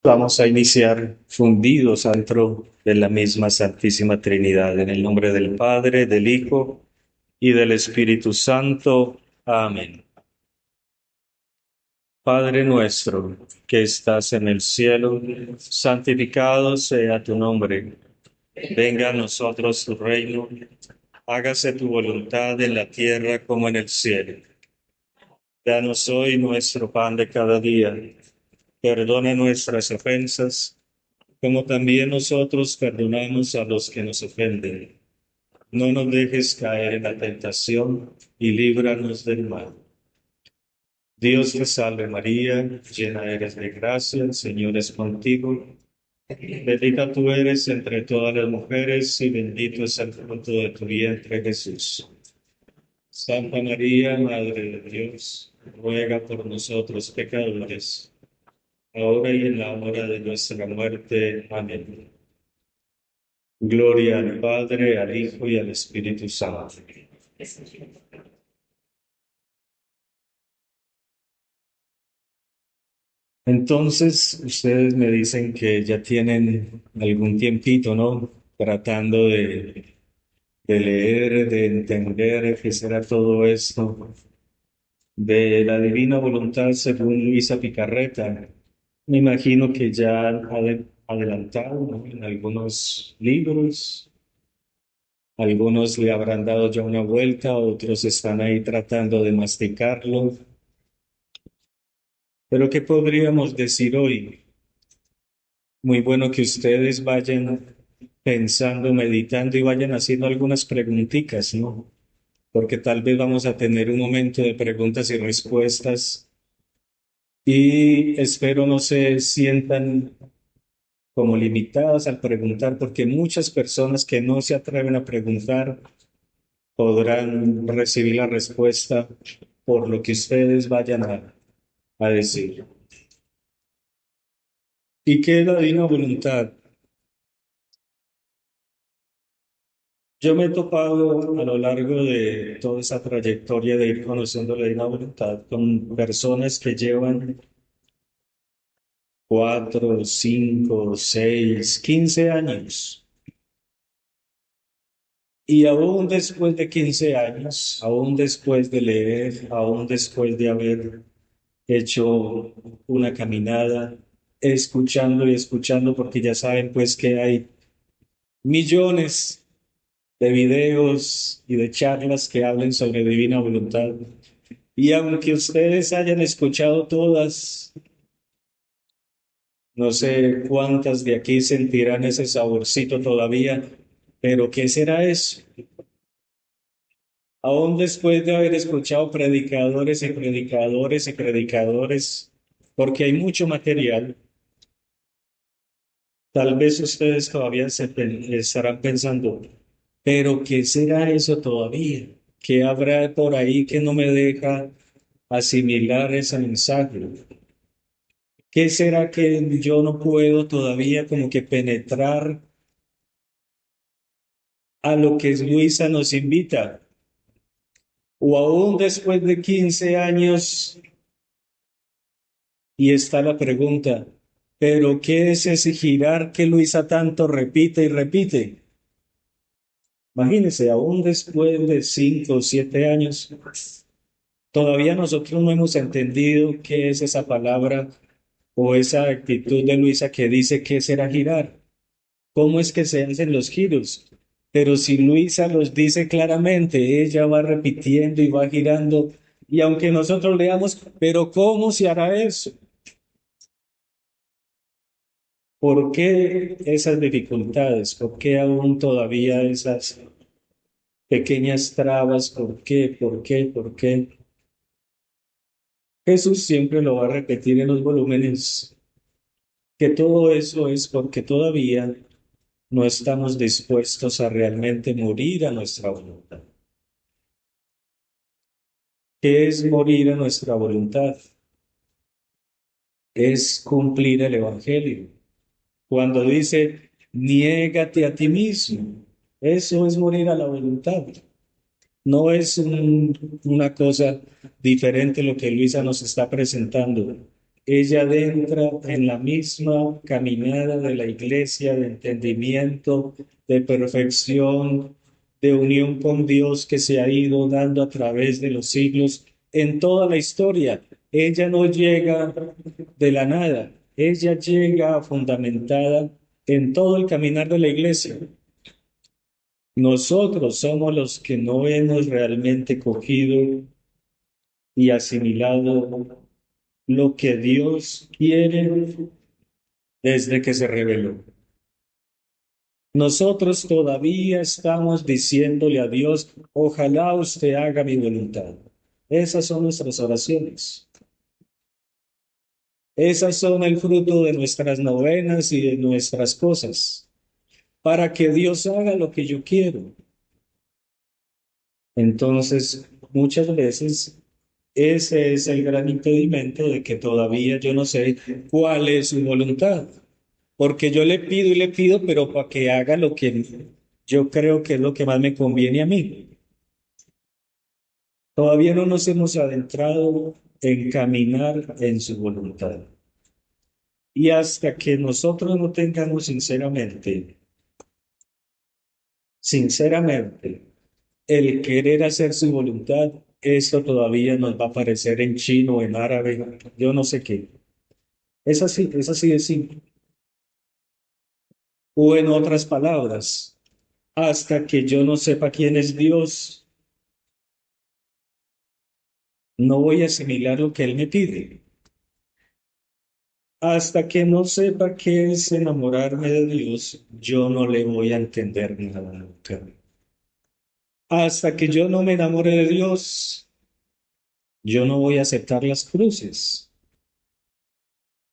Vamos a iniciar fundidos dentro de la misma Santísima Trinidad, en el nombre del Padre, del Hijo y del Espíritu Santo. Amén. Padre nuestro, que estás en el cielo, santificado sea tu nombre. Venga a nosotros tu reino. Hágase tu voluntad en la tierra como en el cielo. Danos hoy nuestro pan de cada día. Perdona nuestras ofensas como también nosotros perdonamos a los que nos ofenden. No nos dejes caer en la tentación y líbranos del mal. Dios te salve María, llena eres de gracia, el Señor es contigo. Bendita tú eres entre todas las mujeres y bendito es el fruto de tu vientre Jesús. Santa María, Madre de Dios, ruega por nosotros pecadores, ahora y en la hora de nuestra muerte. Amén. Gloria al Padre, al Hijo y al Espíritu Santo. Entonces, ustedes me dicen que ya tienen algún tiempito, ¿no? Tratando de leer, de entender qué será todo esto de la divina voluntad según Luisa Picarreta. Me imagino que ya han adelantado, ¿no? En algunos libros. Algunos le habrán dado ya una vuelta, otros están ahí tratando de masticarlo. Pero ¿qué podríamos decir hoy? Muy bueno que ustedes vayan pensando, meditando y vayan haciendo algunas preguntitas, ¿no? Porque tal vez vamos a tener un momento de preguntas y respuestas y espero no se sientan como limitadas al preguntar, porque muchas personas que no se atreven a preguntar podrán recibir la respuesta por lo que ustedes vayan a decir. ¿Y qué es la divina voluntad? Yo me he topado a lo largo de toda esa trayectoria de ir conociendo la divina voluntad con personas que llevan 4, 5, 6, 15 años. Y aún después de 15 años, aún después de leer, aún después de haber hecho una caminada, escuchando y escuchando, porque ya saben pues que hay millones de videos y de charlas que hablen sobre divina voluntad. Y aunque ustedes hayan escuchado todas, no sé cuántas de aquí sentirán ese saborcito todavía, pero ¿qué será eso? Aún después de haber escuchado predicadores y predicadores y predicadores, porque hay mucho material, tal vez ustedes todavía estarán pensando, pero ¿qué será eso todavía? ¿Qué habrá por ahí que no me deja asimilar ese mensaje? ¿Qué será que yo no puedo todavía como que penetrar a lo que Luisa nos invita? O aún después de 15 años, y está la pregunta, ¿pero qué es ese girar que Luisa tanto repite y repite? Imagínense, aún después de 5 o 7 años, todavía nosotros no hemos entendido qué es esa palabra o esa actitud de Luisa que dice qué será girar. ¿Cómo es que se hacen los giros? Pero si Luisa los dice claramente, ella va repitiendo y va girando. Y aunque nosotros leamos, pero ¿cómo se hará eso? ¿Por qué esas dificultades? ¿Por qué aún todavía esas pequeñas trabas? ¿Por qué? ¿Por qué? ¿Por qué? Jesús siempre lo va a repetir en los volúmenes, que todo eso es porque todavía no estamos dispuestos a realmente morir a nuestra voluntad. ¿Qué es morir a nuestra voluntad? Es cumplir el Evangelio. Cuando dice, niégate a ti mismo, eso es morir a la voluntad. No es una cosa diferente lo que Luisa nos está presentando. ella entra en la misma caminada de la iglesia de entendimiento, de perfección, de unión con Dios que se ha ido dando a través de los siglos en toda la historia. Ella no llega de la nada, ella llega fundamentada en todo el caminar de la iglesia. Nosotros somos los que no hemos realmente cogido y asimilado lo que Dios quiere desde que se reveló. Nosotros todavía estamos diciéndole a Dios, ojalá usted haga mi voluntad. Esas son nuestras oraciones. Esas son el fruto de nuestras novenas y de nuestras cosas, para que Dios haga lo que yo quiero. Entonces, muchas veces ese es el gran impedimento de que todavía yo no sé cuál es su voluntad. Porque yo le pido y le pido, pero para que haga lo que yo creo que es lo que más me conviene a mí. Todavía no nos hemos adentrado en caminar en su voluntad. Y hasta que nosotros no tengamos sinceramente, el querer hacer su voluntad, esto todavía nos va a aparecer en chino, en árabe, yo no sé qué. Es así de simple. O en otras palabras, hasta que yo no sepa quién es Dios, no voy a asimilar lo que Él me pide. Hasta que no sepa qué es enamorarme de Dios, yo no le voy a entender nada nunca. Hasta que yo no me enamore de Dios, yo no voy a aceptar las cruces.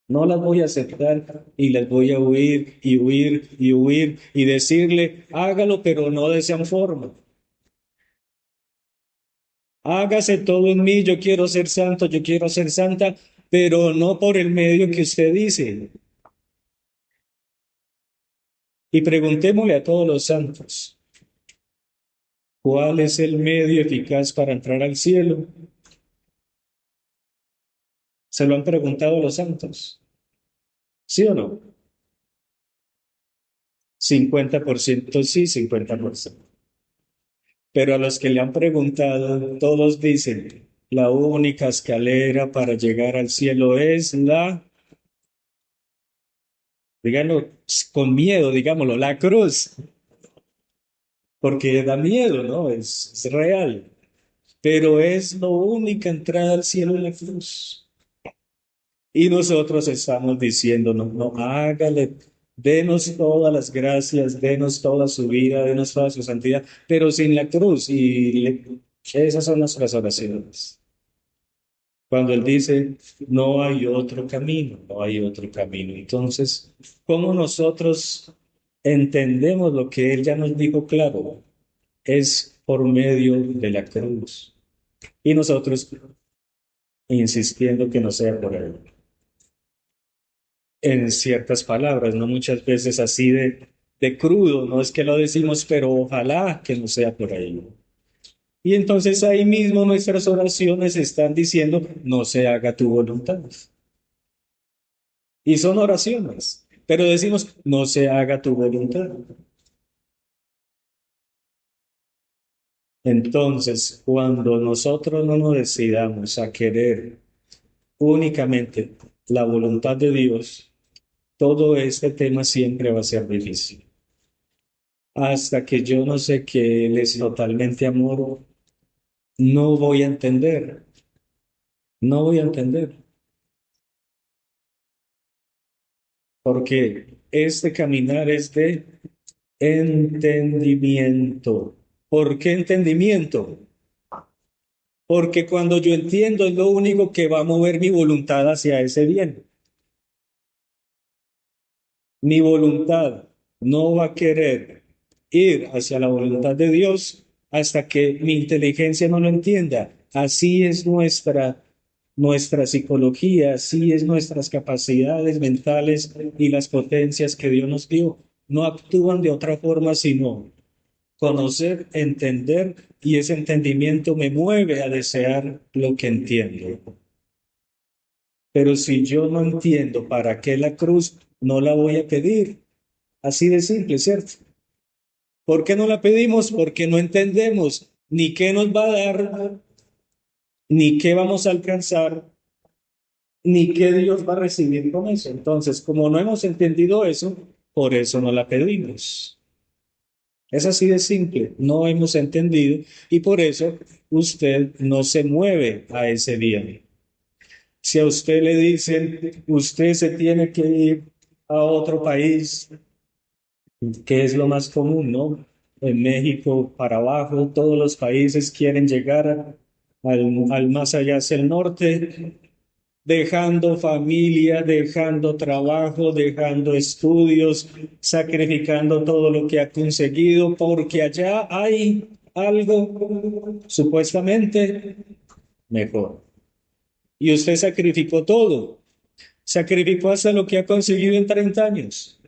No las voy a aceptar y las voy a huir y huir y huir y decirle, hágalo, pero no de esa forma. Hágase todo en mí, yo quiero ser santo, yo quiero ser santa, pero no por el medio que usted dice. Y preguntémosle a todos los santos, ¿cuál es el medio eficaz para entrar al cielo? ¿Se lo han preguntado a los santos? ¿Sí o no? 50% sí, 50%. Pero a los que le han preguntado, todos dicen, la única escalera para llegar al cielo es díganlo con miedo, digámoslo, la cruz, porque da miedo, ¿no? Es real, pero es la única entrada al cielo en la cruz. Y nosotros estamos diciendo, no, no, hágale, denos todas las gracias, denos toda su vida, denos toda su santidad, pero sin la cruz. Esas son nuestras oraciones. Cuando Él dice, no hay otro camino, no hay otro camino. Entonces, ¿cómo nosotros entendemos lo que Él ya nos dijo claro? Es por medio de la cruz. Y nosotros insistiendo que no sea por Él. En ciertas palabras, no muchas veces así de crudo, no es que lo decimos, pero ojalá que no sea por ahí. Y entonces ahí mismo nuestras oraciones están diciendo, no se haga tu voluntad. Y son oraciones, pero decimos, no se haga tu voluntad. Entonces, cuando nosotros no nos decidamos a querer únicamente la voluntad de Dios, todo este tema siempre va a ser difícil. Hasta que yo no sé que Él es totalmente amor, no voy a entender, no voy a entender, porque este caminar es de entendimiento. ¿Por qué entendimiento? Porque cuando yo entiendo es lo único que va a mover mi voluntad hacia ese bien. Mi voluntad no va a querer ir hacia la voluntad de Dios hasta que mi inteligencia no lo entienda. Así es nuestra psicología, así es nuestras capacidades mentales y las potencias que Dios nos dio. No actúan de otra forma sino conocer, entender, y ese entendimiento me mueve a desear lo que entiendo. Pero si yo no entiendo para qué la cruz, no la voy a pedir. Así de simple, ¿cierto? ¿Por qué no la pedimos? Porque no entendemos ni qué nos va a dar, ni qué vamos a alcanzar, ni qué Dios va a recibir con eso. Entonces, como no hemos entendido eso, por eso no la pedimos. Es así de simple, no hemos entendido y por eso usted no se mueve a ese bien. Si a usted le dicen, usted se tiene que ir a otro país, que es lo más común, ¿no? En México para abajo, todos los países quieren llegar al más allá hacia el norte, dejando familia, dejando trabajo, dejando estudios, sacrificando todo lo que ha conseguido, porque allá hay algo supuestamente mejor. Y usted sacrificó todo, sacrificó hasta lo que ha conseguido en 30 años.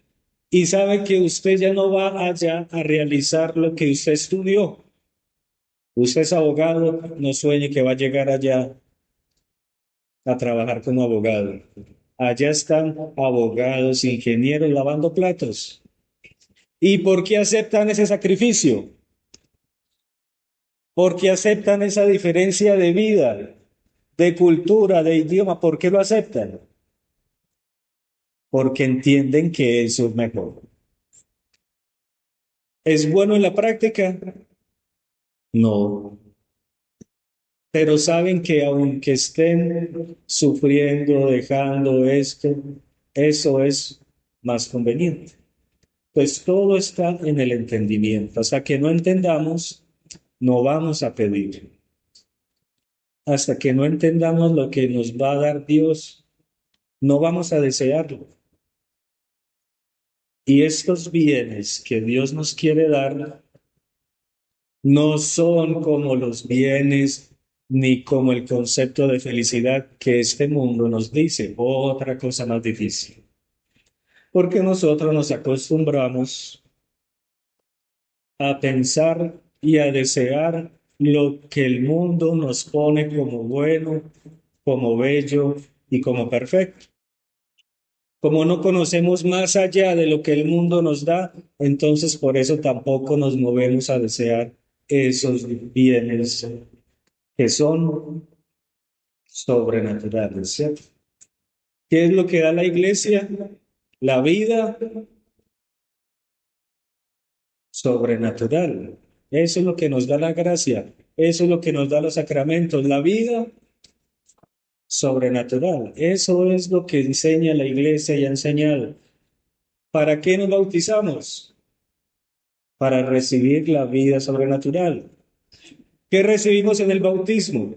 Y sabe que usted ya no va allá a realizar lo que usted estudió. Usted es abogado, no sueñe que va a llegar allá a trabajar como abogado. Allá están abogados, ingenieros lavando platos. ¿Y por qué aceptan ese sacrificio? ¿Por qué aceptan esa diferencia de vida, de cultura, de idioma? ¿Por qué lo aceptan? Porque entienden que eso es mejor. ¿Es bueno en la práctica? No. Pero saben que aunque estén sufriendo, dejando esto, eso es más conveniente. Pues todo está en el entendimiento. Hasta que no entendamos, no vamos a pedir. Hasta que no entendamos lo que nos va a dar Dios, no vamos a desearlo. Y estos bienes que Dios nos quiere dar no son como los bienes ni como el concepto de felicidad que este mundo nos dice, otra cosa más difícil. Porque nosotros nos acostumbramos a pensar y a desear lo que el mundo nos pone como bueno, como bello y como perfecto. Como no conocemos más allá de lo que el mundo nos da, entonces por eso tampoco nos movemos a desear esos bienes que son sobrenaturales, ¿cierto? ¿Qué es lo que da la iglesia? La vida sobrenatural. Eso es lo que nos da la gracia. Eso es lo que nos da los sacramentos. La vida sobrenatural. Eso es lo que enseña la iglesia y ha enseñado. ¿Para qué nos bautizamos? Para recibir la vida sobrenatural. ¿Qué recibimos en el bautismo?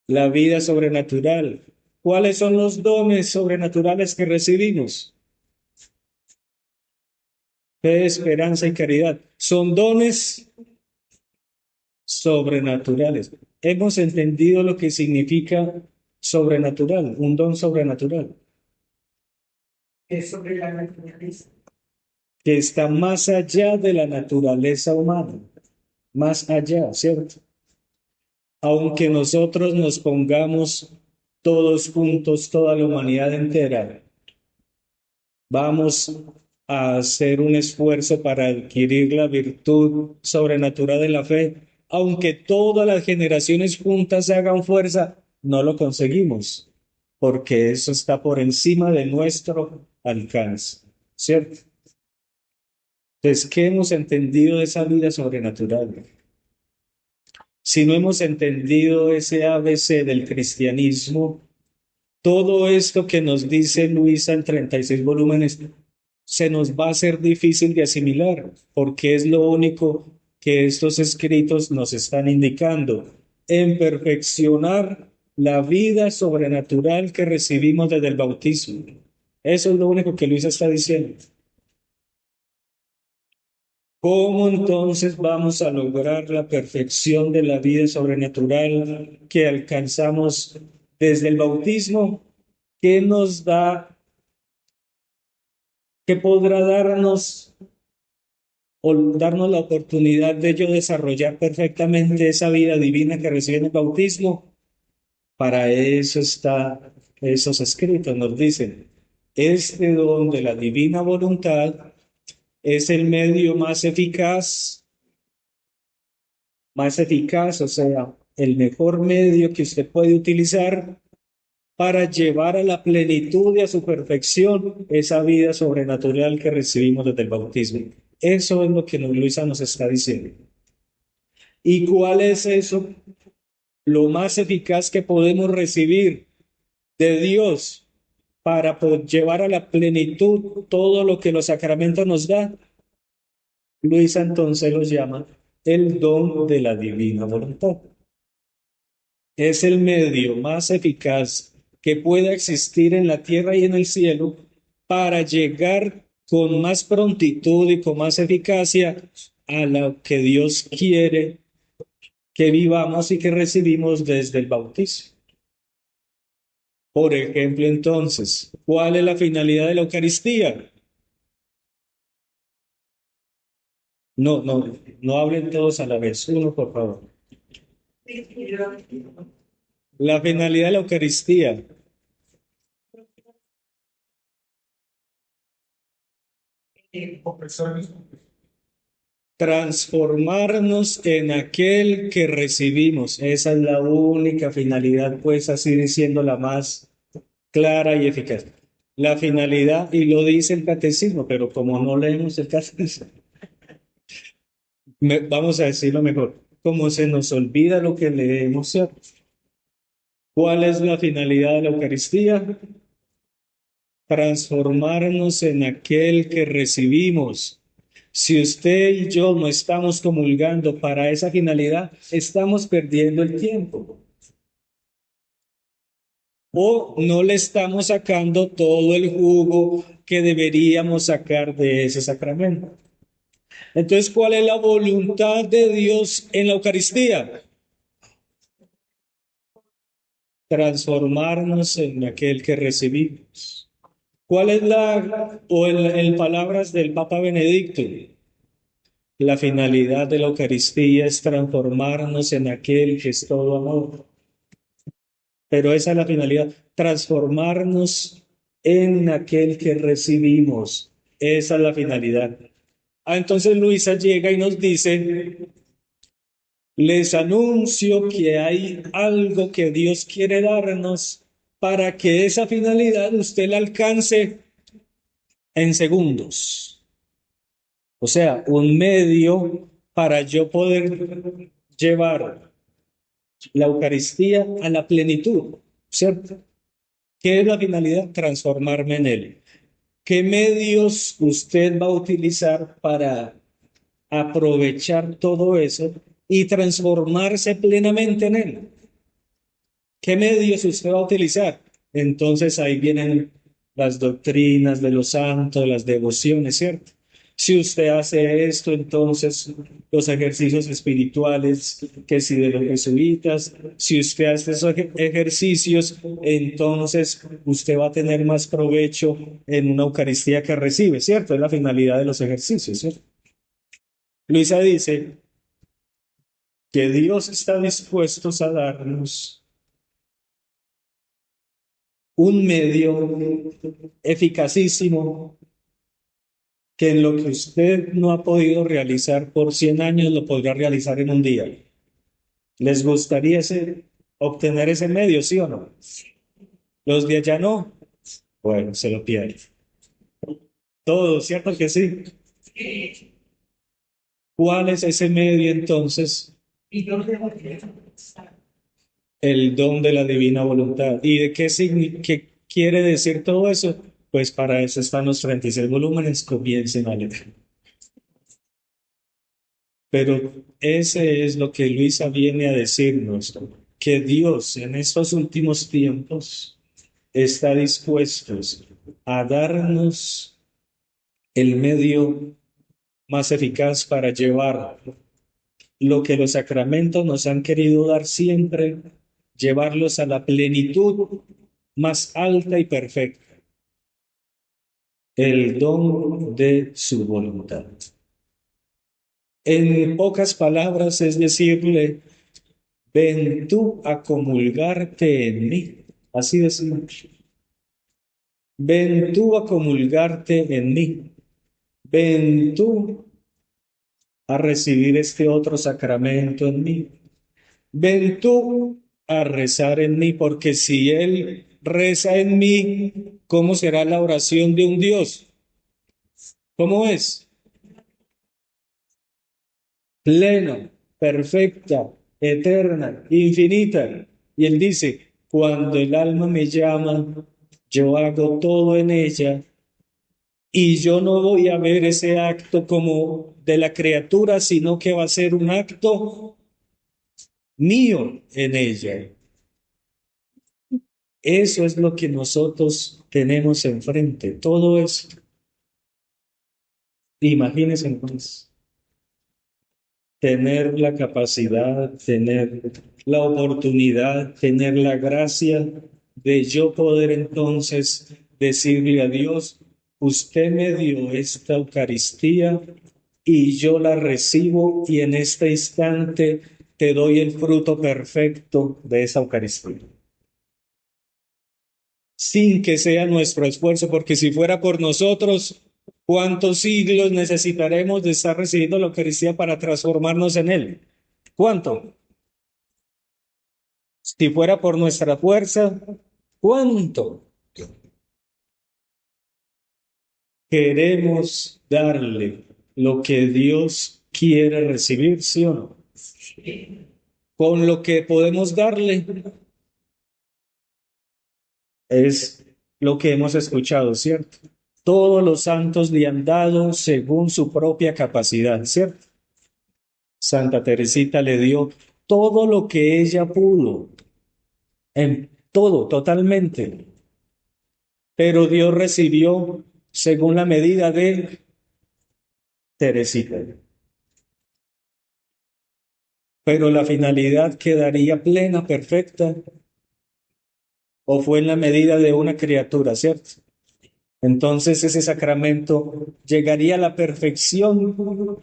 La vida sobrenatural. ¿Cuáles son los dones sobrenaturales que recibimos? Fe, esperanza y caridad. Son dones sobrenaturales. Hemos entendido lo que significa sobrenatural, un don sobrenatural, Es sobre la naturaleza. que está más allá de la naturaleza humana, más allá, ¿cierto? Aunque nosotros nos pongamos todos juntos, toda la humanidad entera, vamos a hacer un esfuerzo para adquirir la virtud sobrenatural de la fe. Aunque todas las generaciones juntas hagan fuerza, no lo conseguimos, porque eso está por encima de nuestro alcance, ¿cierto? Entonces, ¿qué hemos entendido de esa vida sobrenatural? Si no hemos entendido ese ABC del cristianismo, todo esto que nos dice Luisa en 36 volúmenes se nos va a ser difícil de asimilar, porque es lo único que estos escritos nos están indicando, en perfeccionar la vida sobrenatural que recibimos desde el bautismo. Eso es lo único que Luisa está diciendo. ¿Cómo entonces vamos a lograr la perfección de la vida sobrenatural que alcanzamos desde el bautismo? ¿Qué nos da, qué podrá darnos o darnos la oportunidad de yo desarrollar perfectamente esa vida divina que recibí en el bautismo? Para eso está esos escritos, nos dicen, este don de la divina voluntad es el medio más eficaz, o sea, el mejor medio que usted puede utilizar para llevar a la plenitud y a su perfección esa vida sobrenatural que recibimos desde el bautismo. Eso es lo que Luisa nos está diciendo. ¿Y cuál es eso? Lo más eficaz que podemos recibir de Dios para llevar a la plenitud todo lo que los sacramentos nos dan. Luisa entonces los llama el don de la divina voluntad. Es el medio más eficaz que pueda existir en la tierra y en el cielo para llegar con más prontitud y con más eficacia a lo que Dios quiere que vivamos y que recibimos desde el bautismo. Por ejemplo, entonces, ¿cuál es la finalidad de la Eucaristía? No hablen todos a la vez. Uno, por favor. La finalidad de la Eucaristía, transformarnos en aquel que recibimos. Esa es la única finalidad, pues así diciendo la más clara y eficaz. La finalidad, y lo dice el catecismo, pero como no leemos el catecismo, vamos a decirlo mejor, como se nos olvida lo que leemos, ¿cierto? ¿Cuál es la finalidad de la Eucaristía? Transformarnos en aquel que recibimos. Si usted y yo no estamos comulgando para esa finalidad, estamos perdiendo el tiempo. O no le estamos sacando todo el jugo que deberíamos sacar de ese sacramento. Entonces, ¿cuál es la voluntad de Dios en la Eucaristía? Transformarnos en aquel que recibimos. ¿Cuál es en palabras del Papa Benedicto? La finalidad de la Eucaristía es transformarnos en aquel que es todo amor. Pero esa es la finalidad, transformarnos en aquel que recibimos. Esa es la finalidad. Entonces Luisa llega y nos dice, les anuncio que hay algo que Dios quiere darnos para que esa finalidad usted la alcance en segundos. O sea, un medio para yo poder llevar la Eucaristía a la plenitud, ¿cierto? ¿Qué es la finalidad? Transformarme en Él. ¿Qué medios usted va a utilizar para aprovechar todo eso y transformarse plenamente en Él? ¿Qué medios usted va a utilizar? Entonces ahí vienen las doctrinas de los santos, las devociones, ¿cierto? Si usted hace esto, entonces los ejercicios espirituales, que si de los jesuitas, si usted hace esos ejercicios, entonces usted va a tener más provecho en una Eucaristía que recibe, ¿cierto? Es la finalidad de los ejercicios, ¿cierto? Luisa dice que Dios está dispuesto a darnos un medio eficacísimo que en lo que usted no ha podido realizar por 100 años lo podrá realizar en un día. ¿Les gustaría obtener ese medio, sí o no? Los de allá no. Bueno, se lo pierden. Todo, ¿cierto que sí? ¿Cuál es ese medio entonces? El don de la divina voluntad. ¿Y de qué quiere decir todo eso? Pues para eso están los 36 volúmenes, comiencen a leer. Pero ese es lo que Luisa viene a decirnos, que Dios en estos últimos tiempos está dispuesto a darnos el medio más eficaz para llevar lo que los sacramentos nos han querido dar siempre, llevarlos a la plenitud más alta y perfecta, el don de su voluntad. En pocas palabras es decirle, ven tú a comulgarte en mí. Así de simple. ven tú a comulgarte en mí, ven tú a recibir este otro sacramento en mí, ven tú a rezar en mí, porque si Él reza en mí, ¿cómo será la oración de un Dios? ¿Cómo es? Plena, perfecta, eterna, infinita. Y Él dice, cuando el alma me llama, yo hago todo en ella y yo no voy a ver ese acto como de la criatura, sino que va a ser un acto mío en ella. Eso es lo que nosotros tenemos enfrente. Todo es, imagínense entonces, tener la capacidad, tener la oportunidad, tener la gracia de yo poder entonces decirle a Dios, usted me dio esta Eucaristía y yo la recibo y en este instante te doy el fruto perfecto de esa Eucaristía. Sin que sea nuestro esfuerzo, porque si fuera por nosotros, ¿cuántos siglos necesitaremos de estar recibiendo la Eucaristía para transformarnos en Él? ¿Cuánto? Si fuera por nuestra fuerza, ¿cuánto? Queremos darle lo que Dios quiere recibir, ¿sí o no? Con lo que podemos darle es lo que hemos escuchado, ¿cierto? Todos los santos le han dado según su propia capacidad, ¿cierto? Santa Teresita le dio todo lo que ella pudo, en todo, totalmente. Pero Dios recibió según la medida de Teresita. Pero la finalidad quedaría plena, perfecta, o fue en la medida de una criatura, ¿cierto? Entonces ese sacramento llegaría a la perfección,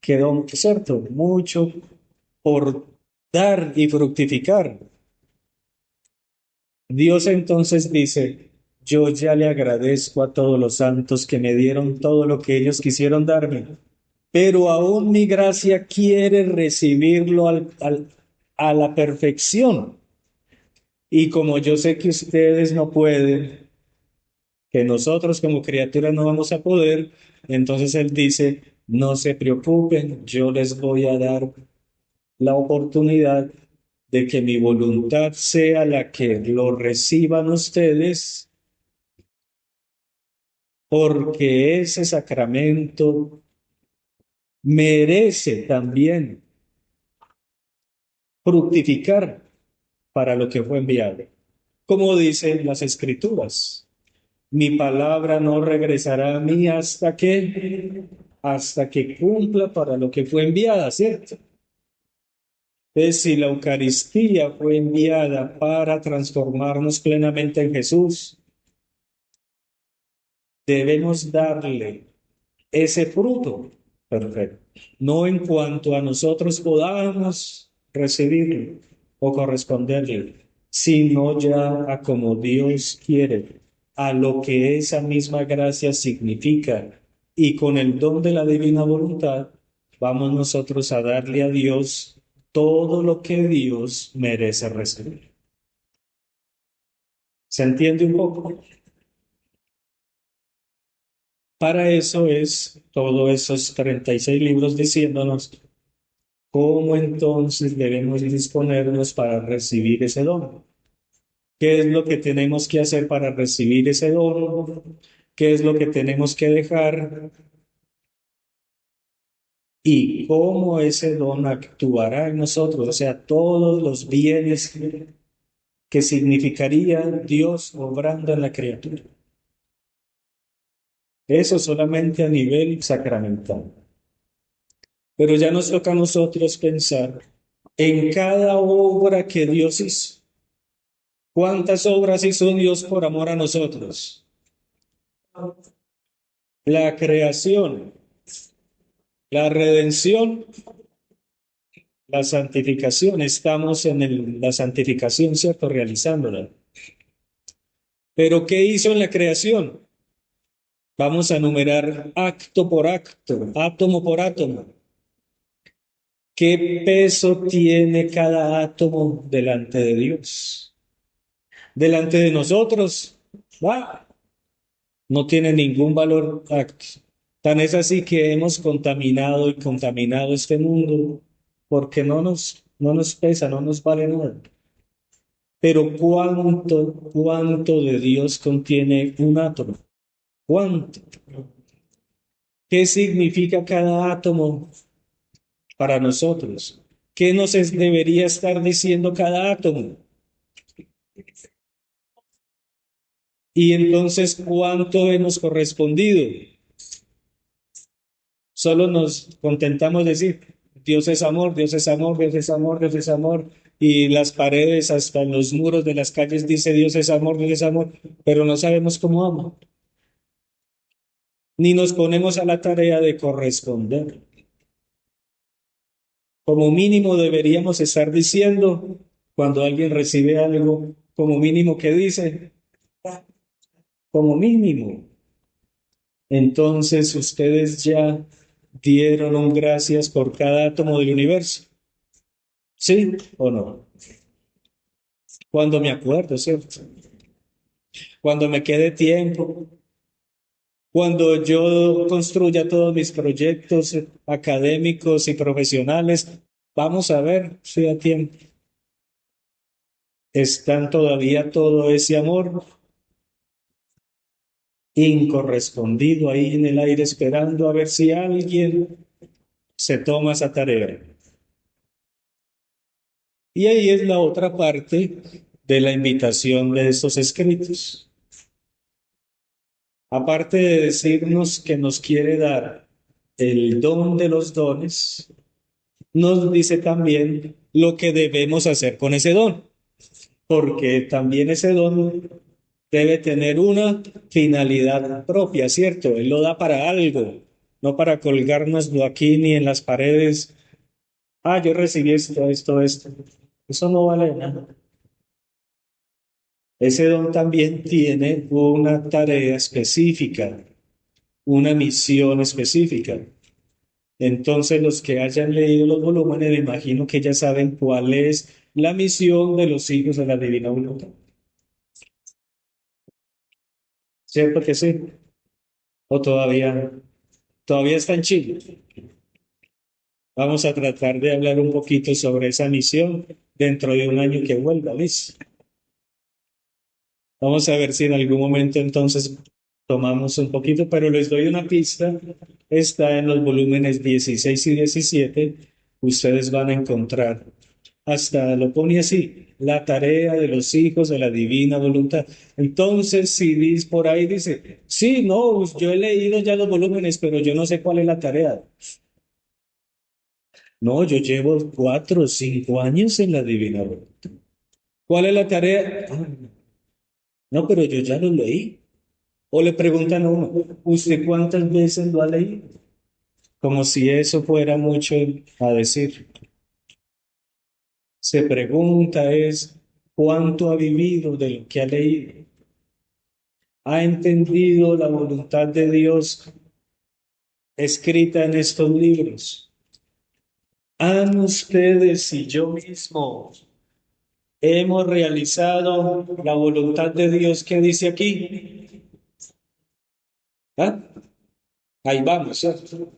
quedó, ¿cierto? Mucho por dar y fructificar. Dios entonces dice, yo ya le agradezco a todos los santos que me dieron todo lo que ellos quisieron darme, pero aún mi gracia quiere recibirlo a la perfección. Y como yo sé que ustedes no pueden, que nosotros como criaturas no vamos a poder, entonces Él dice, no se preocupen, yo les voy a dar la oportunidad de que mi voluntad sea la que lo reciban ustedes, porque ese sacramento merece también fructificar para lo que fue enviado. Como dicen las Escrituras, mi palabra no regresará a mí hasta que cumpla para lo que fue enviada, ¿cierto? Es si la Eucaristía fue enviada para transformarnos plenamente en Jesús, debemos darle ese fruto perfecto, no en cuanto a nosotros podamos recibirlo o corresponderle, sino ya a como Dios quiere, a lo que esa misma gracia significa. Y con el don de la divina voluntad, vamos nosotros a darle a Dios todo lo que Dios merece recibir. ¿Se entiende un poco? Para eso es todos esos 36 libros diciéndonos cómo entonces debemos disponernos para recibir ese don. ¿Qué es lo que tenemos que hacer para recibir ese don? ¿Qué es lo que tenemos que dejar? Y cómo ese don actuará en nosotros, o sea, todos los bienes que significaría Dios obrando en la criatura. Eso solamente a nivel sacramental. Pero ya nos toca a nosotros pensar en cada obra que Dios hizo. ¿Cuántas obras hizo Dios por amor a nosotros? La creación, la redención, la santificación. Estamos en la santificación, ¿cierto? Realizándola. Pero ¿qué hizo en la creación? Vamos a numerar acto por acto, átomo por átomo. ¿Qué peso tiene cada átomo delante de Dios? Delante de nosotros, no tiene ningún valor. Tan es así que hemos contaminado y contaminado este mundo porque no nos pesa, no nos vale nada. Pero ¿cuánto de Dios contiene un átomo? ¿Cuánto? ¿Qué significa cada átomo para nosotros? ¿Qué debería estar diciendo cada átomo? Y entonces, ¿cuánto hemos correspondido? Solo nos contentamos de decir, Dios es amor, Dios es amor, Dios es amor, Dios es amor. Y las paredes, hasta los muros de las calles dice Dios es amor, Dios es amor, pero no sabemos cómo ama. Ni nos ponemos a la tarea de corresponder. Como mínimo deberíamos estar diciendo, cuando alguien recibe algo, como mínimo que dice, como mínimo. Entonces ustedes ya dieron un gracias por cada átomo del universo. ¿Sí o no? Cuando me acuerdo, ¿cierto? Cuando me quede tiempo, cuando yo construya todos mis proyectos académicos y profesionales, vamos a ver si a tiempo. ¿Están todavía todo ese amor incorrespondido ahí en el aire esperando a ver si alguien se toma esa tarea? Y ahí es la otra parte de la invitación de estos escritos. Aparte de decirnos que nos quiere dar el don de los dones, nos dice también lo que debemos hacer con ese don, porque también ese don debe tener una finalidad propia, ¿cierto? Él lo da para algo, no para colgárnoslo aquí ni en las paredes. Ah, yo recibí esto. Eso no vale nada. Ese don también tiene una tarea específica, una misión específica. Entonces, los que hayan leído los volúmenes, me imagino que ya saben cuál es la misión de los hijos de la divina voluntad. ¿Cierto que sí? ¿O todavía está en Chile? Vamos a tratar de hablar un poquito sobre esa misión dentro de un año que vuelva, ¿listo? Vamos a ver si en algún momento entonces tomamos un poquito, pero les doy una pista. Está en los volúmenes 16 y 17. Ustedes van a encontrar, hasta lo pone así, la tarea de los hijos de la divina voluntad. Entonces, si dice por ahí, dice, sí, no, yo he leído ya los volúmenes, pero yo no sé cuál es la tarea. No, yo llevo 4 o 5 años en la divina voluntad. ¿Cuál es la tarea? No, pero yo ya lo leí. O le preguntan a uno, ¿usted cuántas veces lo ha leído? Como si eso fuera mucho a decir. Se pregunta es, ¿cuánto ha vivido de lo que ha leído? ¿Ha entendido la voluntad de Dios escrita en estos libros? ¿Han ustedes y yo mismo hemos realizado la voluntad de Dios que dice aquí? ¿Ah? Ahí vamos, ¿cierto?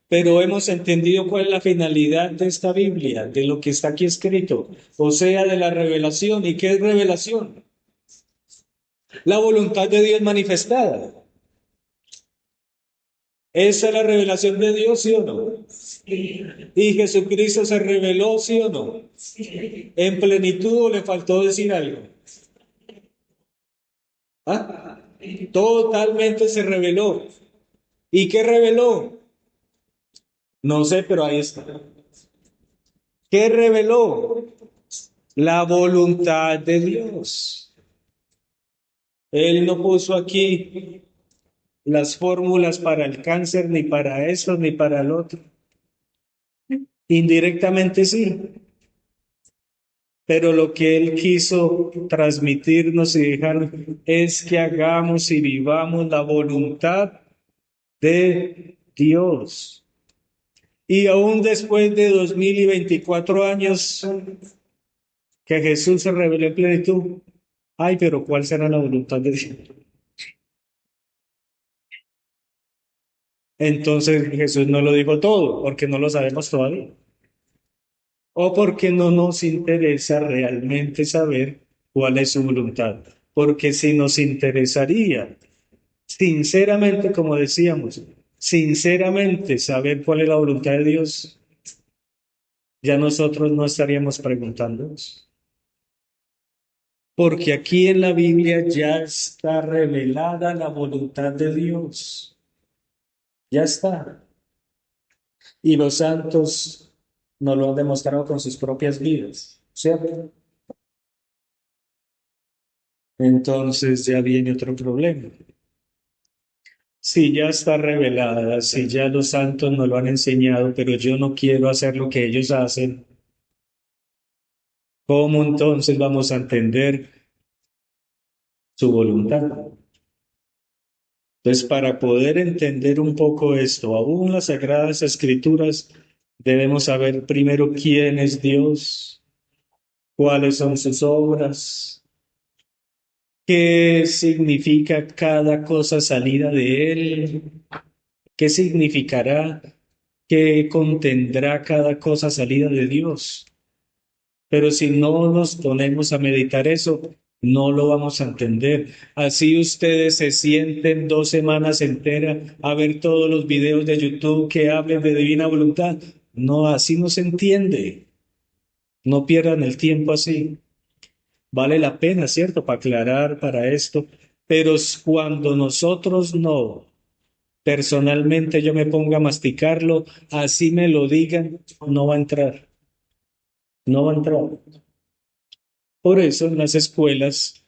Pero hemos entendido cuál es la finalidad de esta Biblia, de lo que está aquí escrito, o sea, de la revelación. ¿Y qué es revelación? La voluntad de Dios manifestada. ¿Esa es la revelación de Dios, sí o no? ¿Y Jesucristo se reveló, sí o no? ¿En plenitud o le faltó decir algo? ¿Ah? Totalmente se reveló. ¿Y qué reveló? No sé, pero ahí está. ¿Qué reveló? La voluntad de Dios. Él no puso aquí las fórmulas para el cáncer, ni para eso, ni para el otro. Indirectamente sí. Pero lo que Él quiso transmitirnos y dejar es que hagamos y vivamos la voluntad de Dios. Y aún después de 2024 años que Jesús se reveló en plenitud, ay, pero ¿cuál será la voluntad de Dios? Entonces Jesús no lo dijo todo, porque no lo sabemos todavía. O porque no nos interesa realmente saber cuál es su voluntad. Porque si nos interesaría, sinceramente, como decíamos, sinceramente saber cuál es la voluntad de Dios, ya nosotros no estaríamos preguntándonos. Porque aquí en la Biblia ya está revelada la voluntad de Dios. Ya está. Y los santos nos lo han demostrado con sus propias vidas, ¿cierto? Entonces ya viene otro problema. Si ya está revelada, si ya los santos nos lo han enseñado, pero yo no quiero hacer lo que ellos hacen, ¿cómo entonces vamos a entender su voluntad? Entonces, para poder entender un poco esto, aún las Sagradas Escrituras, debemos saber primero quién es Dios, cuáles son sus obras, qué significa cada cosa salida de Él, qué significará, qué contendrá cada cosa salida de Dios. Pero si no nos ponemos a meditar eso, no lo vamos a entender. Así ustedes se sienten 2 semanas enteras a ver todos los videos de YouTube que hablen de divina voluntad. No, así no se entiende. No pierdan el tiempo así. Vale la pena, ¿cierto? Para aclarar para esto. Pero cuando nosotros no, personalmente yo me ponga a masticarlo, así me lo digan, no va a entrar. No va a entrar. Por eso en las escuelas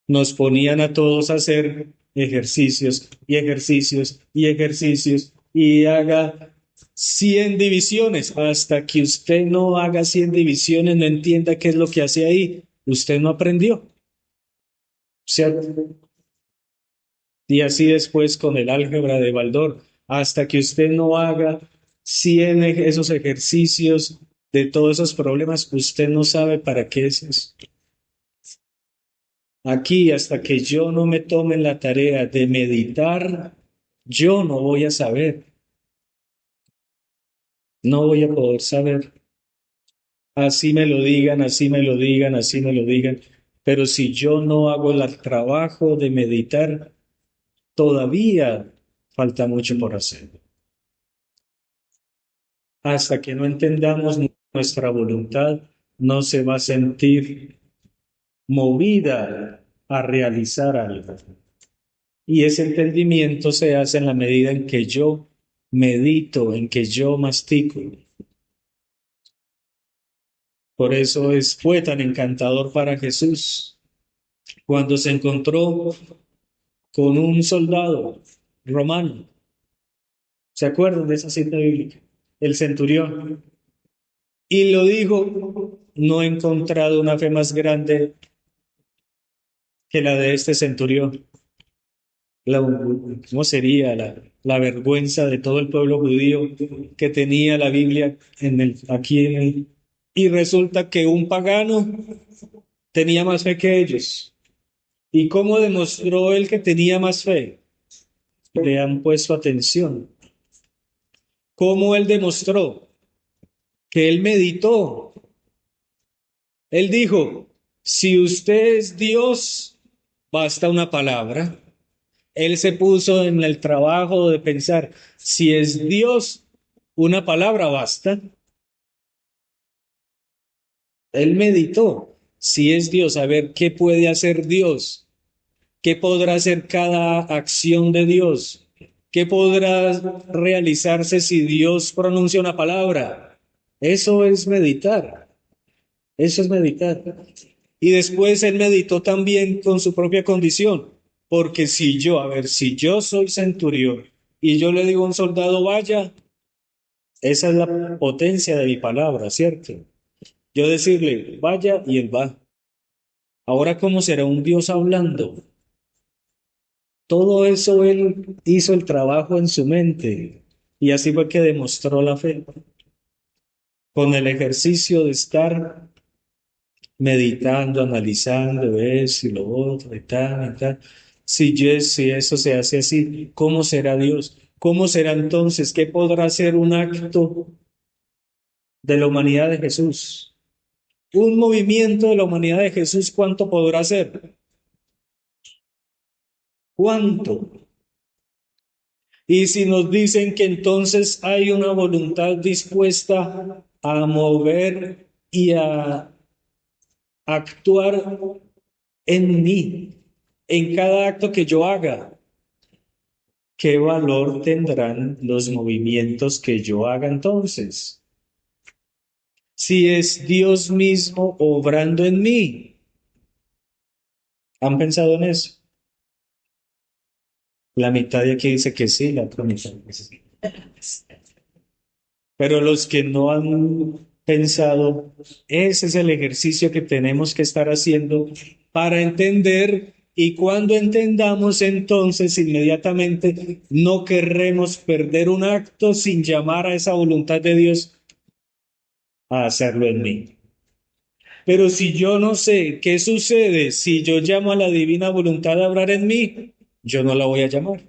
nos ponían a todos a hacer ejercicios y ejercicios y ejercicios y haga 100 divisiones. Hasta que usted no haga 100 divisiones, no entienda qué es lo que hace ahí, usted no aprendió. ¿Cierto? Y así después con el álgebra de Baldor, hasta que usted no haga 100 esos ejercicios de todos esos problemas, usted no sabe para qué es eso. Aquí, hasta que yo no me tome la tarea de meditar, yo no voy a saber, no voy a poder saber. Así me lo digan, así me lo digan, así me lo digan. Pero si yo no hago el trabajo de meditar, todavía falta mucho por hacer. Hasta que no entendamos nuestra voluntad, no se va a sentir movida a realizar algo. Y ese entendimiento se hace en la medida en que yo medito, en que yo mastico. Por eso fue tan encantador para Jesús cuando se encontró con un soldado romano. ¿Se acuerdan de esa cita bíblica? El centurión. Y lo dijo, no he encontrado una fe más grande que la de este centurión. ¿Cómo sería la vergüenza de todo el pueblo judío que tenía la Biblia y resulta que un pagano tenía más fe que ellos? ¿Y cómo demostró él que tenía más fe? Le han puesto atención. ¿Cómo él demostró? Que él meditó. Él dijo, si usted es Dios, basta una palabra. Él se puso en el trabajo de pensar, si es Dios, una palabra basta. Él meditó, si es Dios, a ver qué puede hacer Dios, qué podrá hacer cada acción de Dios, qué podrá realizarse si Dios pronuncia una palabra. Eso es meditar, eso es meditar. Y después él meditó también con su propia condición. Porque si yo soy centurión y yo le digo a un soldado, vaya, esa es la potencia de mi palabra, ¿cierto? Yo decirle, vaya, y él va. Ahora, ¿cómo será un Dios hablando? Todo eso él hizo el trabajo en su mente. Y así fue que demostró la fe. Con el ejercicio de estar meditando, analizando eso y lo otro y tal y tal. Si eso se hace así, ¿cómo será Dios? ¿Cómo será entonces? ¿Qué podrá ser un acto de la humanidad de Jesús? Un movimiento de la humanidad de Jesús, ¿cuánto podrá ser? ¿Cuánto? Y si nos dicen que entonces hay una voluntad dispuesta a mover y a actuar en mí, en cada acto que yo haga, ¿qué valor tendrán los movimientos que yo haga entonces? Si es Dios mismo obrando en mí. ¿Han pensado en eso? La mitad de aquí dice que sí, la otra mitad dice que sí. Pero los que no han pensado, ese es el ejercicio que tenemos que estar haciendo para entender, y cuando entendamos entonces inmediatamente no querremos perder un acto sin llamar a esa voluntad de Dios a hacerlo en mí. Pero si yo no sé qué sucede si yo llamo a la divina voluntad a obrar en mí, yo no la voy a llamar.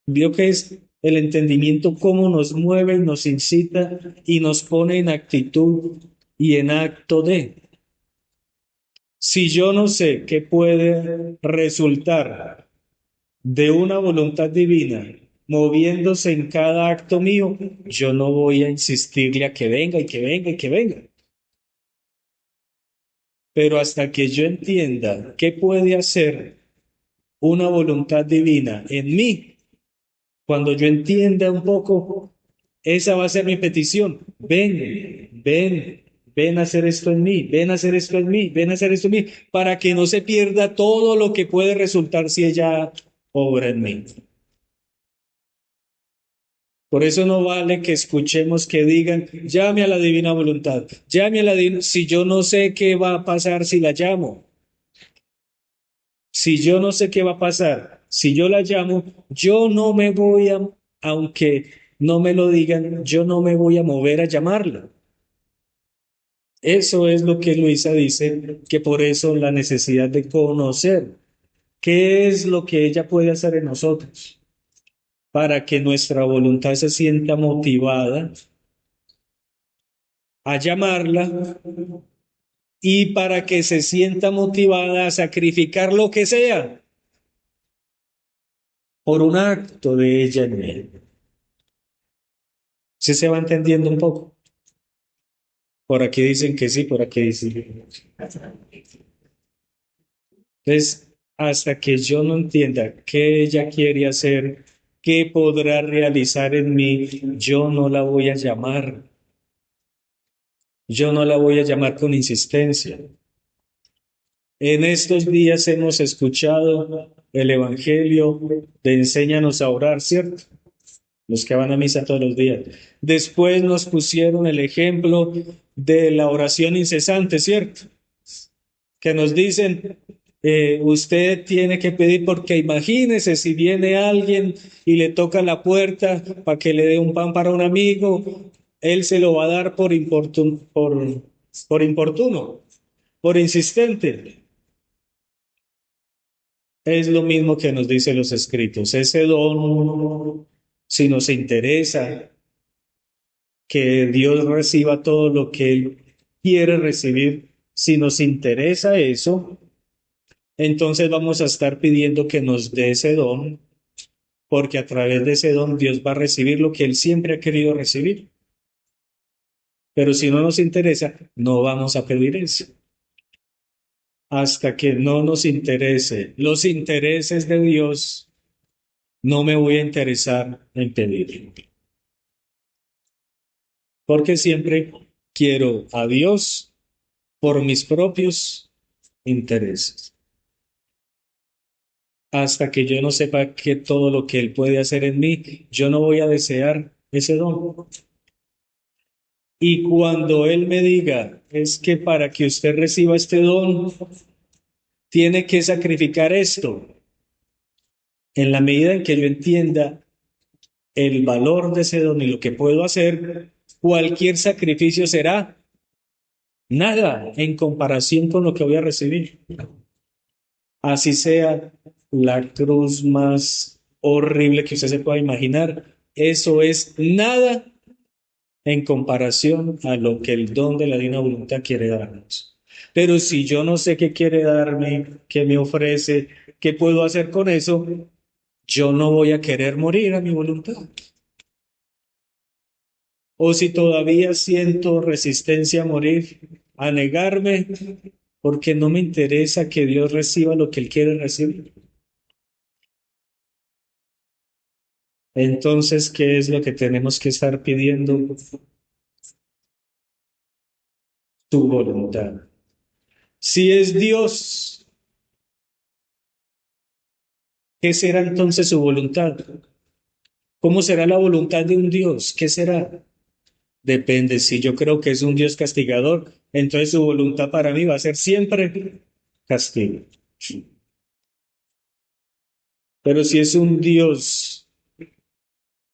Vio que es el entendimiento cómo nos mueve, nos incita y nos pone en actitud y en acto de. Si yo no sé qué puede resultar de una voluntad divina moviéndose en cada acto mío, yo no voy a insistirle a que venga y que venga y que venga. Pero hasta que yo entienda qué puede hacer una voluntad divina en mí, cuando yo entienda un poco, esa va a ser mi petición. Ven a hacer esto en mí, ven a hacer esto en mí, ven a hacer esto en mí, para que no se pierda todo lo que puede resultar si ella obra en mí. Por eso no vale que escuchemos que digan, llame a la divina voluntad, llame a la divina, si yo no sé qué va a pasar si la llamo. Si yo no sé qué va a pasar, si yo la llamo, yo no me voy a, aunque no me lo digan, yo no me voy a mover a llamarla. Eso es lo que Luisa dice, que por eso la necesidad de conocer qué es lo que ella puede hacer en nosotros, para que nuestra voluntad se sienta motivada a llamarla y para que se sienta motivada a sacrificar lo que sea por un acto de ella en él. ¿Sí se va entendiendo un poco? Por aquí dicen que sí, por aquí dicen que no. Entonces, hasta que yo no entienda qué ella quiere hacer, qué podrá realizar en mí, yo no la voy a llamar. Yo no la voy a llamar con insistencia. En estos días hemos escuchado el Evangelio de Enséñanos a orar, ¿cierto? Los que van a misa todos los días. Después nos pusieron el ejemplo de la oración incesante, ¿cierto? Que nos dicen, usted tiene que pedir porque imagínese si viene alguien y le toca la puerta para que le dé un pan para un amigo, él se lo va a dar por importuno, por insistente. Es lo mismo que nos dicen los escritos. Ese don, si nos interesa que Dios reciba todo lo que Él quiere recibir, si nos interesa eso, entonces vamos a estar pidiendo que nos dé ese don, porque a través de ese don Dios va a recibir lo que Él siempre ha querido recibir. Pero si no nos interesa, no vamos a pedir eso. Hasta que no nos interese los intereses de Dios, no me voy a interesar en pedir. Porque siempre quiero a Dios por mis propios intereses. Hasta que yo no sepa que todo lo que Él puede hacer en mí, yo no voy a desear ese don. Y cuando Él me diga, es que para que usted reciba este don, tiene que sacrificar esto. En la medida en que yo entienda el valor de ese don y lo que puedo hacer, cualquier sacrificio será nada en comparación con lo que voy a recibir. Así sea la cruz más horrible que usted se pueda imaginar, eso es nada en comparación a lo que el don de la divina voluntad quiere darnos. Pero si yo no sé qué quiere darme, qué me ofrece, qué puedo hacer con eso, yo no voy a querer morir a mi voluntad. O si todavía siento resistencia a morir, a negarme, porque no me interesa que Dios reciba lo que Él quiere recibir. Entonces, ¿qué es lo que tenemos que estar pidiendo? Tu voluntad. Si es Dios, ¿qué será entonces su voluntad? ¿Cómo será la voluntad de un Dios? ¿Qué será? Depende. Si yo creo que es un Dios castigador, entonces su voluntad para mí va a ser siempre castigo. Pero si es un Dios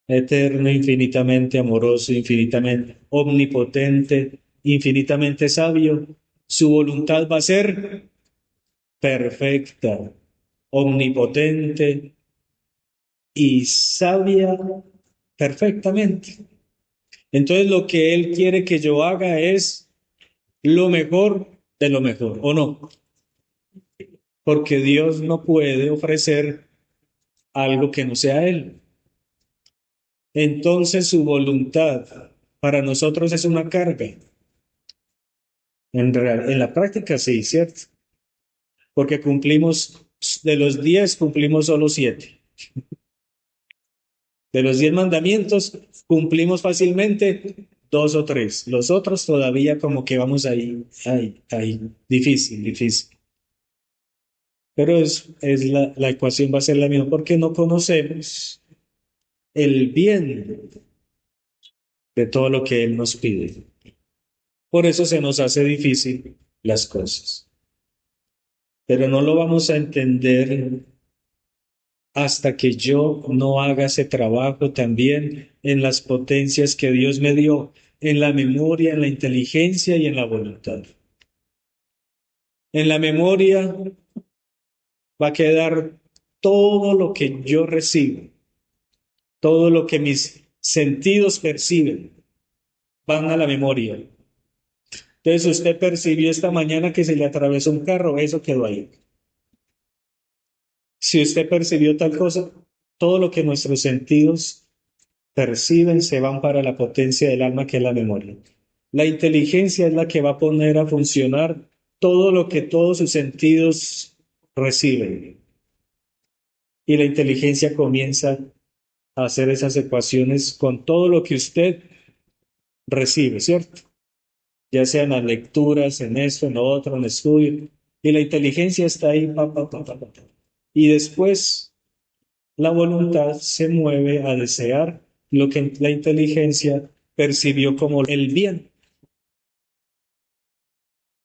eterno, infinitamente amoroso, infinitamente omnipotente, infinitamente sabio, su voluntad va a ser perfecta, omnipotente y sabia perfectamente. Entonces lo que Él quiere que yo haga es lo mejor de lo mejor, ¿o no? Porque Dios no puede ofrecer algo que no sea Él. Entonces su voluntad para nosotros es una carga. En la práctica sí, ¿cierto? Porque cumplimos, de los 10 cumplimos solo 7. De los 10 mandamientos cumplimos fácilmente 2 o 3. Los otros todavía como que vamos ahí, ahí. Difícil, difícil. Pero la ecuación va a ser la misma porque no conocemos el bien de todo lo que Él nos pide. Por eso se nos hace difícil las cosas. Pero no lo vamos a entender hasta que yo no haga ese trabajo también en las potencias que Dios me dio, en la memoria, en la inteligencia y en la voluntad. En la memoria va a quedar todo lo que yo recibo, todo lo que mis sentidos perciben, van a la memoria. Entonces usted percibió esta mañana que se le atravesó un carro, eso quedó ahí. Si usted percibió tal cosa, todo lo que nuestros sentidos perciben se van para la potencia del alma que es la memoria. La inteligencia es la que va a poner a funcionar todo lo que todos sus sentidos reciben. Y la inteligencia comienza a hacer esas ecuaciones con todo lo que usted recibe, ¿cierto? Ya sea en las lecturas, en esto, en lo otro, en el estudio. Y la inteligencia está ahí, pa. Y después la voluntad se mueve a desear lo que la inteligencia percibió como el bien.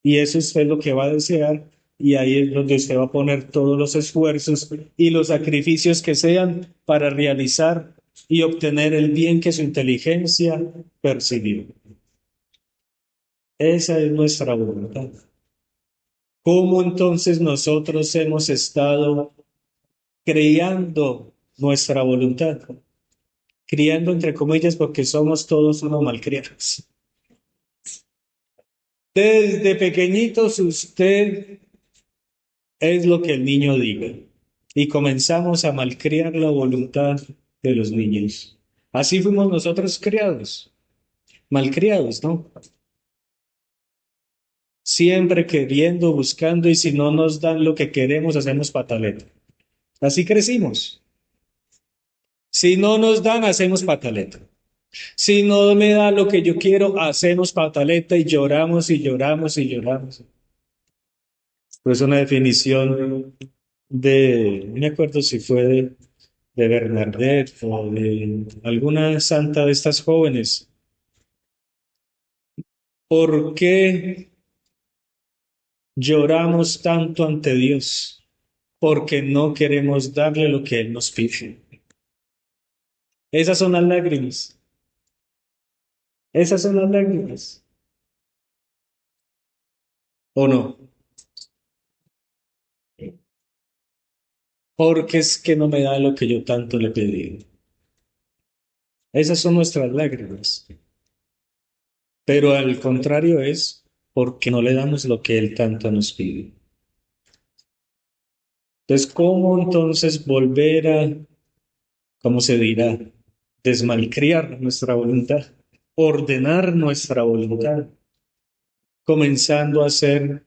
Y eso es lo que va a desear y ahí es donde usted va a poner todos los esfuerzos y los sacrificios que sean para realizar y obtener el bien que su inteligencia percibió. Esa es nuestra voluntad. ¿Cómo entonces nosotros hemos estado creando nuestra voluntad? Criando entre comillas porque somos todos unos malcriados. Desde pequeñitos usted es lo que el niño diga. Y comenzamos a malcriar la voluntad de los niños. Así fuimos nosotros criados, malcriados, ¿no? Siempre queriendo, buscando, y si no nos dan lo que queremos, hacemos pataleta. Así crecimos. Si no nos dan, hacemos pataleta. Si no me da lo que yo quiero, hacemos pataleta y lloramos y lloramos y lloramos. Pues una definición no me acuerdo si fue de Bernadette o de alguna santa de estas jóvenes, ¿Por qué lloramos tanto ante Dios? Porque no queremos darle lo que Él nos pide. Esas son las lágrimas. Esas son las lágrimas. ¿O no? Porque es que no me da lo que yo tanto le pedí. Esas son nuestras lágrimas. Pero al contrario es porque no le damos lo que Él tanto nos pide. Entonces, ¿cómo entonces volver a, cómo se dirá, desmalcriar nuestra voluntad, ordenar nuestra voluntad, comenzando a hacer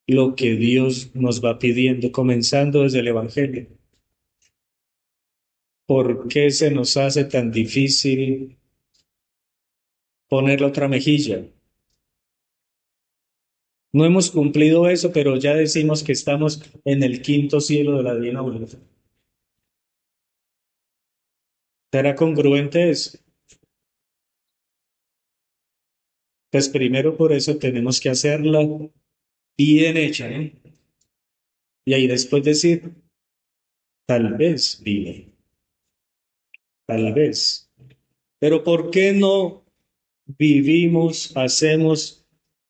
lo que Dios nos va pidiendo, comenzando desde el Evangelio? ¿Por qué se nos hace tan difícil poner la otra mejilla? No hemos cumplido eso, pero ya decimos que estamos en el quinto cielo de la divina voluntad. ¿Será congruente eso? Pues primero por eso tenemos que hacerla bien hecha, ¿no? Y ahí después decir, tal vez vive, tal vez. Pero ¿por qué no vivimos, hacemos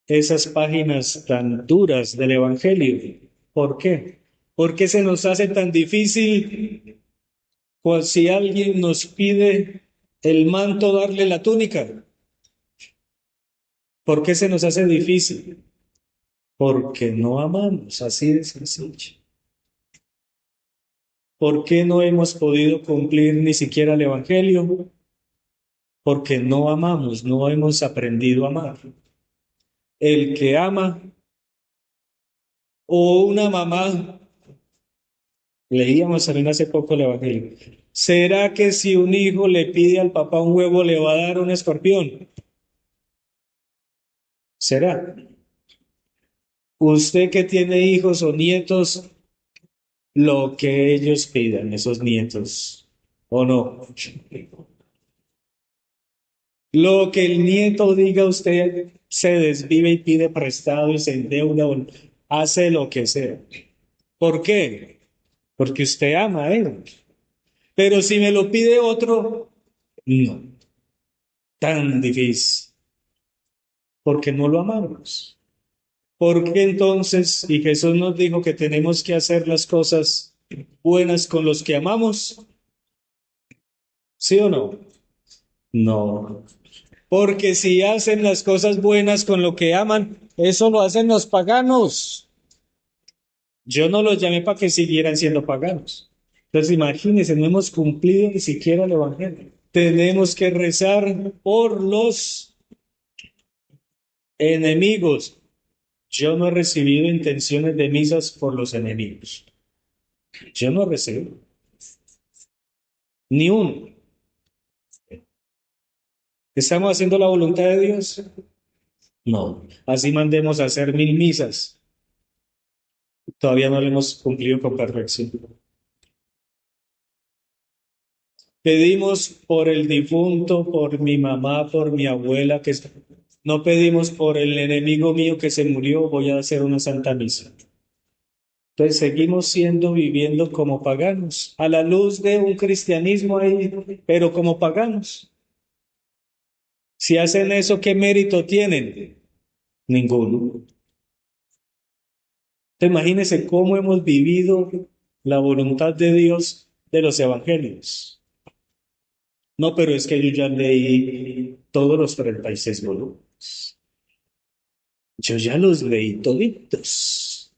esas páginas tan duras del Evangelio? ¿Por qué? ¿Por qué se nos hace tan difícil, cual si alguien nos pide el manto, darle la túnica? ¿Por qué se nos hace difícil? Porque no amamos, así de sencillo. ¿Por qué no hemos podido cumplir ni siquiera el Evangelio? Porque no amamos, no hemos aprendido a amar. El que ama, o una mamá, leíamos también hace poco el Evangelio. ¿Será que si un hijo le pide al papá un huevo, le va a dar un escorpión? ¿Será? Usted que tiene hijos o nietos, lo que ellos pidan, esos nietos, ¿o no? Lo que el nieto diga, usted se desvive y pide prestado y se endeuda, o hace lo que sea. ¿Por qué? Porque usted ama a él. Pero si me lo pide otro, no, tan difícil, porque no lo amamos. ¿Por qué entonces? Y Jesús nos dijo que tenemos que hacer las cosas buenas con los que amamos, ¿sí o no? No. Porque si hacen las cosas buenas con lo que aman, eso lo hacen los paganos. Yo no los llamé para que siguieran siendo paganos. Entonces, imagínense, no hemos cumplido ni siquiera el Evangelio. Tenemos que rezar por los enemigos. Yo no he recibido intenciones de misas por los enemigos. Yo no he recibido ni uno. ¿Estamos haciendo la voluntad de Dios? No. Así mandemos a hacer 1000 misas. Todavía no lo hemos cumplido con perfección. Pedimos por el difunto, por mi mamá, por mi abuela, no pedimos por el enemigo mío que se murió, voy a hacer una santa misa. Entonces seguimos viviendo como paganos, a la luz de un cristianismo ahí, pero como paganos. Si hacen eso, ¿qué mérito tienen? Ninguno. Entonces, imagínense cómo hemos vivido la voluntad de Dios de los evangelios. No, pero es que yo ya leí todos los 36 volúmenes. Yo ya los leí toditos.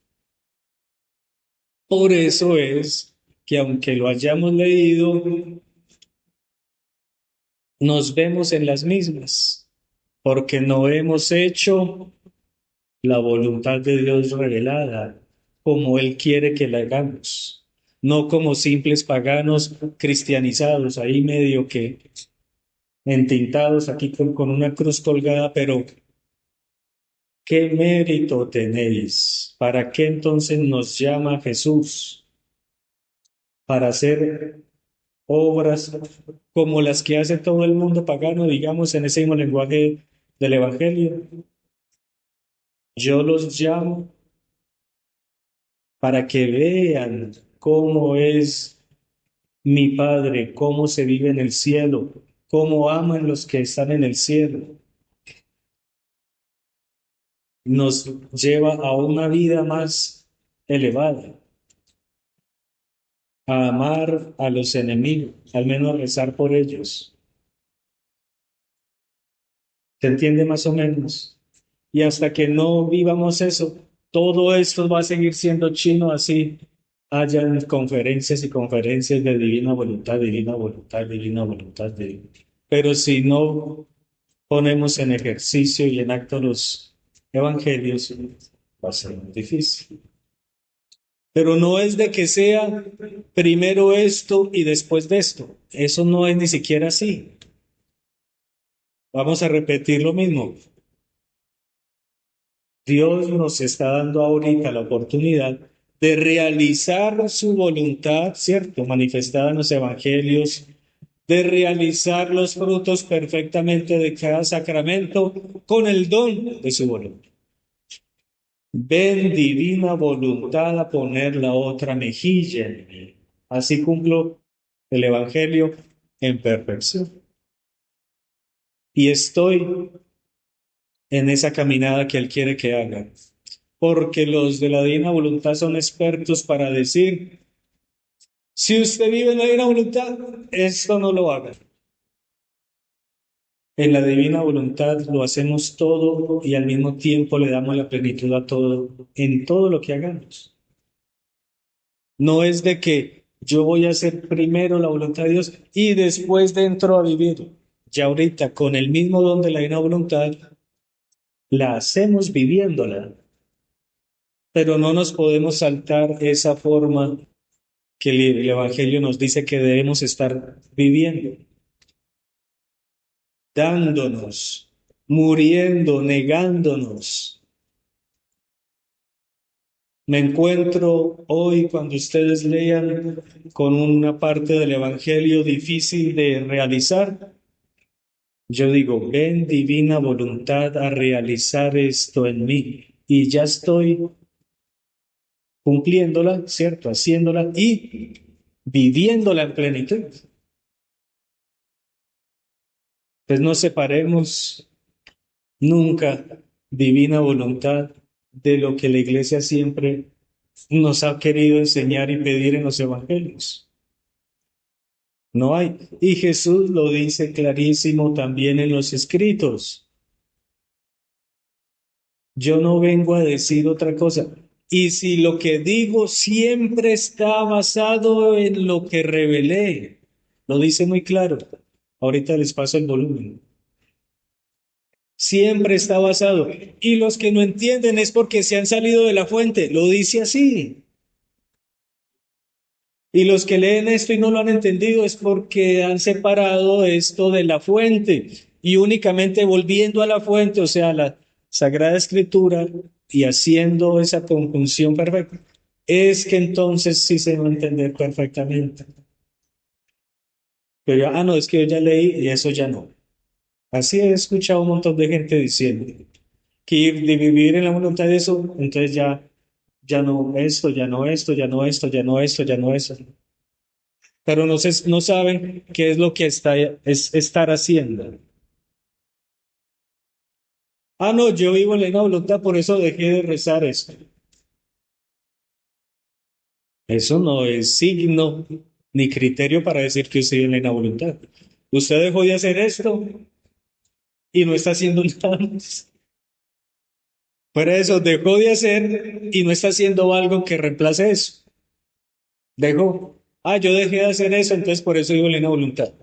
Por eso es que aunque lo hayamos leído, nos vemos en las mismas, porque no hemos hecho la voluntad de Dios revelada como Él quiere que la hagamos, no como simples paganos cristianizados, ahí medio que entintados aquí con una cruz colgada, pero ¿qué mérito tenéis? ¿Para qué entonces nos llama Jesús? Para hacer obras como las que hace todo el mundo pagano, digamos, en ese mismo lenguaje del Evangelio. Yo los llamo para que vean cómo es mi Padre, cómo se vive en el cielo, cómo aman los que están en el cielo. Nos lleva a una vida más elevada, a amar a los enemigos, al menos rezar por ellos. ¿Se entiende más o menos? Y hasta que no vivamos eso, todo esto va a seguir siendo chino así. Hayan conferencias y conferencias de divina voluntad, divina voluntad, divina voluntad. Pero si no ponemos en ejercicio y en acto los evangelios, va a ser muy difícil. Pero no es de que sea primero esto y después de esto. Eso no es ni siquiera así. Vamos a repetir lo mismo. Dios nos está dando ahorita la oportunidad de realizar su voluntad, ¿cierto? Manifestada en los evangelios, de realizar los frutos perfectamente de cada sacramento con el don de su voluntad. Ven, divina voluntad, a poner la otra mejilla en mí. Así cumplo el evangelio en perfección. Y estoy en esa caminada que Él quiere que haga. Porque los de la divina voluntad son expertos para decir, si usted vive en la divina voluntad, esto no lo haga. En la divina voluntad lo hacemos todo y al mismo tiempo le damos la plenitud a todo, en todo lo que hagamos. No es de que yo voy a hacer primero la voluntad de Dios y después entro a vivir. Ya ahorita, con el mismo don de la divina voluntad, la hacemos viviéndola, pero no nos podemos saltar esa forma que el Evangelio nos dice que debemos estar viviendo, dándonos, muriendo, negándonos. Me encuentro hoy, cuando ustedes lean, con una parte del Evangelio difícil de realizar. Yo digo, ven divina voluntad a realizar esto en mí. Y ya estoy cumpliéndola, ¿cierto? Haciéndola y viviéndola en plenitud. Pues no separemos nunca divina voluntad de lo que la Iglesia siempre nos ha querido enseñar y pedir en los evangelios. No hay. Y Jesús lo dice clarísimo también en los escritos. Yo no vengo a decir otra cosa. Y si lo que digo siempre está basado en lo que revelé, lo dice muy claro. Ahorita les paso el volumen. Siempre está basado. Y los que no entienden es porque se han salido de la fuente. Lo dice así. Y los que leen esto y no lo han entendido es porque han separado esto de la fuente. Y únicamente volviendo a la fuente, o sea, la Sagrada Escritura, y haciendo esa conjunción perfecta, es que entonces sí se va a entender perfectamente. Pero no, es que yo ya leí y eso ya no. Así he escuchado un montón de gente diciendo que de vivir en la voluntad de eso, entonces ya no esto, ya no esto, ya no esto, ya no esto, ya no eso. Pero no saben qué es lo que es estar haciendo. No, yo vivo en la voluntad, por eso dejé de rezar esto. Eso no es signo ni criterio para decir que usted vive en la voluntad. Usted dejó de hacer esto y no está haciendo nada más. Por eso dejó de hacer y no está haciendo algo que reemplace eso. Dejó. Yo dejé de hacer eso, entonces por eso vivo en la voluntad.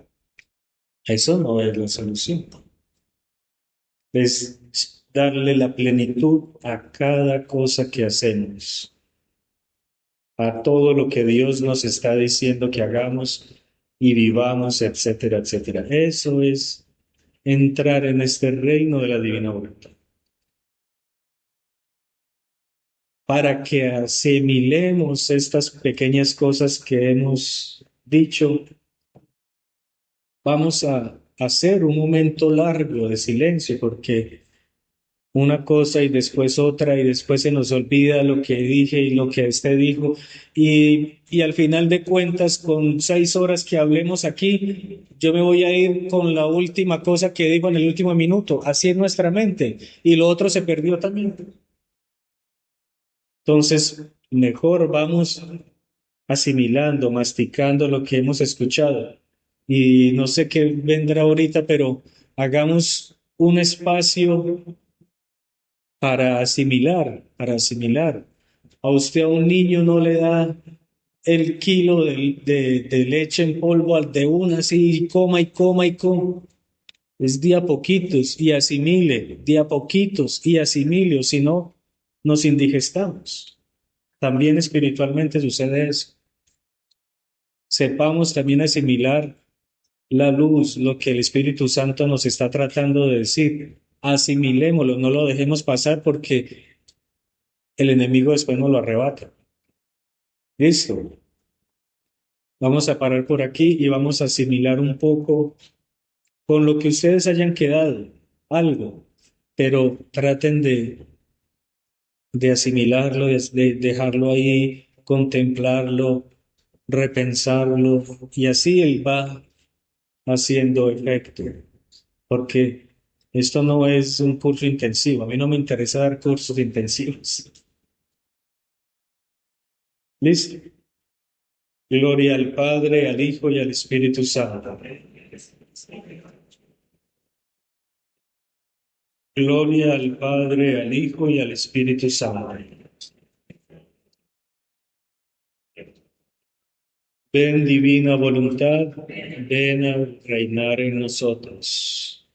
Eso no es la solución. Es darle la plenitud a cada cosa que hacemos, a todo lo que Dios nos está diciendo que hagamos y vivamos, etcétera, etcétera. Eso es entrar en este reino de la divina voluntad. Para que asimilemos estas pequeñas cosas que hemos dicho, vamos a hacer un momento largo de silencio, porque una cosa y después otra y después se nos olvida lo que dije y lo que este dijo y al final de cuentas con 6 horas que hablemos aquí, yo me voy a ir con la última cosa que dijo en el último minuto, así es nuestra mente y lo otro se perdió también. Entonces, mejor vamos asimilando, masticando lo que hemos escuchado. Y no sé qué vendrá ahorita, pero hagamos un espacio para asimilar, para asimilar. A usted a un niño no le da el kilo de leche en polvo al de una, así, y coma y coma y coma. Es de a poquitos y asimile, de a poquitos y asimile, o si no, nos indigestamos. También espiritualmente sucede eso. Sepamos también asimilar la luz, lo que el Espíritu Santo nos está tratando de decir. Asimilémoslo, no lo dejemos pasar porque el enemigo después nos lo arrebata. Listo. Vamos a parar por aquí y vamos a asimilar un poco con lo que ustedes hayan quedado, algo, pero traten de asimilarlo, de dejarlo ahí, contemplarlo, repensarlo, y así él va haciendo efecto, porque esto no es un curso intensivo, a mí no me interesa dar cursos intensivos. ¿Listo? Gloria al Padre, al Hijo y al Espíritu Santo. Gloria al Padre, al Hijo y al Espíritu Santo. Ven divina voluntad, ven a reinar en nosotros.